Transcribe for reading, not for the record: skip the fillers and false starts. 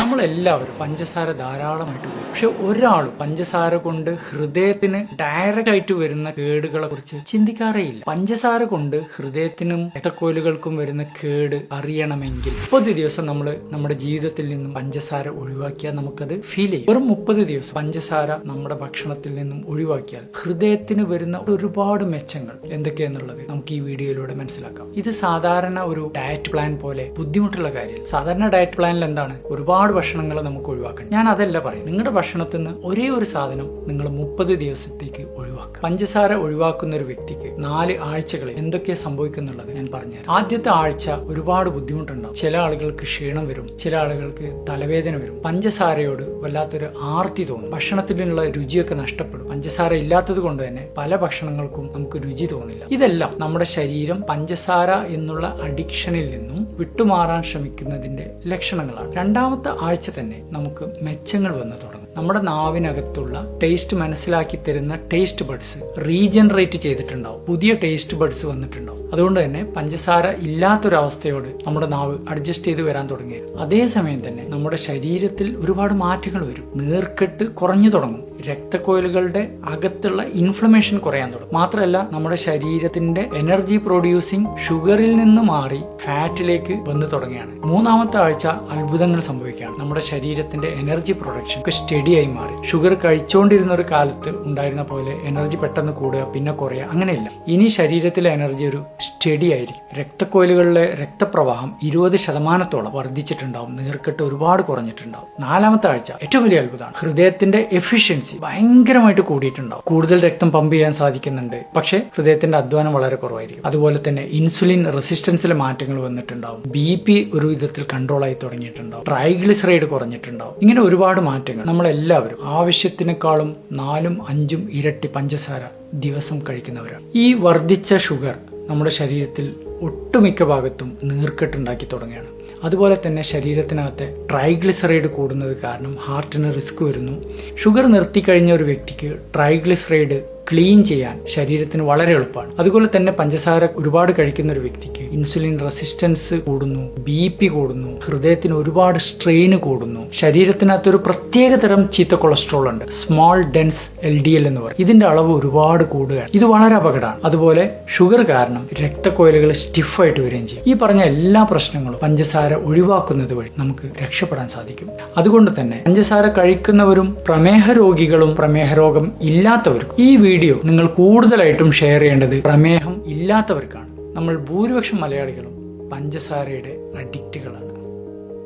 നമ്മളെല്ലാവരും പഞ്ചസാര ധാരാളമായിട്ട് ഉപയോഗിക്കും. പക്ഷെ ഒരാളും പഞ്ചസാര കൊണ്ട് ഹൃദയത്തിന് ഡയറക്റ്റ് ആയിട്ട് വരുന്ന കേടുകളെ കുറിച്ച് ചിന്തിക്കാറേയില്ല. പഞ്ചസാര കൊണ്ട് ഹൃദയത്തിനും രക്തക്കോലുകൾക്കും വരുന്ന കേട് അറിയണമെങ്കിൽ 30 ദിവസം നമ്മൾ നമ്മുടെ ജീവിതത്തിൽ നിന്നും പഞ്ചസാര ഒഴിവാക്കിയാൽ നമുക്കത് ഫീൽ ചെയ്യും. വെറും 30 ദിവസം പഞ്ചസാര നമ്മുടെ ഭക്ഷണത്തിൽ നിന്നും ഒഴിവാക്കിയാൽ ഹൃദയത്തിന് വരുന്ന ഒരുപാട് മെച്ചങ്ങൾ എന്തൊക്കെയാന്നുള്ളത് നമുക്ക് ഈ വീഡിയോയിലൂടെ മനസ്സിലാക്കാം. ഇത് സാധാരണ ഒരു ഡയറ്റ് പ്ലാൻ പോലെ ബുദ്ധിമുട്ടുള്ള കാര്യം. സാധാരണ ഡയറ്റ് പ്ലാനിൽ എന്താണ്, ഒരുപാട് ഭക്ഷണങ്ങൾ നമുക്ക് ഒഴിവാക്കണം. ഞാൻ അതല്ല പറയും. നിങ്ങളുടെ ഭക്ഷണത്തിൽ നിന്ന് ഒരേ ഒരു സാധനം നിങ്ങൾ 30 ദിവസത്തേക്ക് ഒഴിവാക്കുക. പഞ്ചസാര ഒഴിവാക്കുന്ന ഒരു വ്യക്തിക്ക് 4 ആഴ്ചകളിൽ എന്തൊക്കെയാണ് സംഭവിക്കുന്നുള്ളത് ഞാൻ പറഞ്ഞുതരാം. ആദ്യത്തെ ആഴ്ച ഒരുപാട് ബുദ്ധിമുട്ടുണ്ടാവും. ചില ആളുകൾക്ക് ക്ഷീണം വരും, ചില ആളുകൾക്ക് തലവേദന വരും, പഞ്ചസാരയോട് വല്ലാത്തൊരു ആർത്തി തോന്നും, ഭക്ഷണത്തിലുള്ള രുചിയൊക്കെ നഷ്ടപ്പെടും. പഞ്ചസാര ഇല്ലാത്തത് കൊണ്ട് തന്നെ പല ഭക്ഷണങ്ങൾക്കും നമുക്ക് രുചി തോന്നില്ല. ഇതെല്ലാം നമ്മുടെ ശരീരം പഞ്ചസാര എന്നുള്ള അഡിക്ഷനിൽ നിന്നും വിട്ടുമാറാൻ ശ്രമിക്കുന്നതിന്റെ ലക്ഷണങ്ങളാണ്. രണ്ടാമത്തെ ആഴ്ച തന്നെ നമുക്ക് മെച്ചങ്ങൾ വന്നു തുടങ്ങും. നമ്മുടെ നാവിനകത്തുള്ള ടേസ്റ്റ് മനസ്സിലാക്കി തരുന്ന ടേസ്റ്റ് ബഡ്സ് റീജനറേറ്റ് ചെയ്തിട്ടുണ്ടാവും, പുതിയ ടേസ്റ്റ് ബഡ്സ് വന്നിട്ടുണ്ടാവും. അതുകൊണ്ട് തന്നെ പഞ്ചസാര ഇല്ലാത്തൊരവസ്ഥയോട് നമ്മുടെ നാവ് അഡ്ജസ്റ്റ് ചെയ്ത് വരാൻ തുടങ്ങി. അതേസമയം തന്നെ നമ്മുടെ ശരീരത്തിൽ ഒരുപാട് മാറ്റങ്ങൾ വരും. നീർക്കെട്ട് കുറഞ്ഞു തുടങ്ങും, രക്തക്കോയിലുകളുടെ അകത്തുള്ള ഇൻഫ്ലമേഷൻ കുറയാൻ തുടങ്ങും. മാത്രമല്ല നമ്മുടെ ശരീരത്തിന്റെ എനർജി പ്രൊഡ്യൂസിങ് ഷുഗറിൽ നിന്ന് മാറി ഫാറ്റിലേക്ക് വന്നു തുടങ്ങിയാണ്. മൂന്നാമത്തെ ആഴ്ച അത്ഭുതങ്ങൾ സംഭവിക്കുകയാണ്. നമ്മുടെ ശരീരത്തിന്റെ എനർജി പ്രൊഡക്ഷൻ ഒക്കെ സ്റ്റഡി ആയി മാറി. ഷുഗർ കഴിച്ചുകൊണ്ടിരുന്ന ഒരു കാലത്ത് ഉണ്ടായിരുന്ന പോലെ എനർജി പെട്ടെന്ന് കൂടുക പിന്നെ കുറയുക അങ്ങനെയില്ല. ഇനി ശരീരത്തിലെ എനർജി ഒരു സ്റ്റഡി ആയിരിക്കും. രക്തക്കോയിലുകളിലെ രക്തപ്രവാഹം 20% വർദ്ധിച്ചിട്ടുണ്ടാവും. നീർക്കെട്ട് ഒരുപാട് കുറഞ്ഞിട്ടുണ്ടാവും. നാലാമത്തെ ആഴ്ച ഏറ്റവും വലിയ അത്ഭുതമാണ്. ഹൃദയത്തിന്റെ എഫിഷ്യൻസി ഭയങ്കരമായിട്ട് കൂടിയിട്ടുണ്ടാവും. കൂടുതൽ രക്തം പമ്പ് ചെയ്യാൻ സാധിക്കുന്നുണ്ട്. പക്ഷേ ഹൃദയത്തിന്റെ അധ്വാനം വളരെ കുറവായിരിക്കും. അതുപോലെ തന്നെ ഇൻസുലിൻ റെസിസ്റ്റൻസിലെ മാറ്റങ്ങൾ വന്നിട്ടുണ്ടാവും. BP ഒരു വിധത്തിൽ കൺട്രോൾ ആയി തുടങ്ങിയിട്ടുണ്ടാവും. ട്രൈഗ്ലിസറൈഡ് കുറഞ്ഞിട്ടുണ്ടാവും. ഇങ്ങനെ ഒരുപാട് മാറ്റങ്ങൾ. നമ്മളെല്ലാവരും ആവശ്യത്തിനേക്കാളും 4-5 ഇരട്ടി പഞ്ചസാര ദിവസം കഴിക്കുന്നവരാണ്. ഈ വർദ്ധിച്ച ഷുഗർ നമ്മുടെ ശരീരത്തിൽ ഒട്ടുമിക്ക ഭാഗത്തും നീർക്കെട്ടുണ്ടാക്കി തുടങ്ങുകയാണ്. അതുപോലെ തന്നെ ശരീരത്തിനകത്തെ ട്രൈഗ്ലിസറൈഡ് കൂടുന്നത് കാരണം ഹാർട്ടിന് റിസ്ക് വരുന്നു. ഷുഗർ നിർത്തിക്കഴിഞ്ഞ ഒരു വ്യക്തിക്ക് ട്രൈഗ്ലിസറൈഡ് ക്ലീൻ ചെയ്യാൻ ശരീരത്തിന് വളരെ എളുപ്പമാണ്. അതുപോലെ തന്നെ പഞ്ചസാര ഒരുപാട് കഴിക്കുന്ന ഒരു വ്യക്തിക്ക് ഇൻസുലിൻ റെസിസ്റ്റൻസ് കൂടുന്നു, BP കൂടുന്നു, ഹൃദയത്തിന് ഒരുപാട് സ്ട്രെയിന് കൂടുന്നു. ശരീരത്തിനകത്തൊരു പ്രത്യേക തരം ചീത്ത കൊളസ്ട്രോൾ ഉണ്ട്, സ്മോൾ ഡെൻസ് LDL എന്ന് പറയും. ഇതിന്റെ അളവ് ഒരുപാട് കൂടുകയാണ്. ഇത് വളരെ അപകടമാണ്. അതുപോലെ ഷുഗർ കാരണം രക്തക്കോയിലുകൾ സ്റ്റിഫായിട്ട് വരികയും ചെയ്യും. ഈ പറഞ്ഞ എല്ലാ പ്രശ്നങ്ങളും പഞ്ചസാര ഒഴിവാക്കുന്നത് വഴി നമുക്ക് രക്ഷപ്പെടാൻ സാധിക്കും. അതുകൊണ്ട് തന്നെ പഞ്ചസാര കഴിക്കുന്നവരും പ്രമേഹ രോഗികളും പ്രമേഹ രോഗം ഇല്ലാത്തവർക്കും ഈ വീഡിയോ നിങ്ങൾ കൂടുതലായിട്ടും ഷെയർ ചെയ്യേണ്ടത് പ്രമേഹം ഇല്ലാത്തവർക്കാണ്. നമ്മൾ ഭൂരിപക്ഷം മലയാളികളും പഞ്ചസാരയുടെ അഡിക്റ്റുകളാണ്.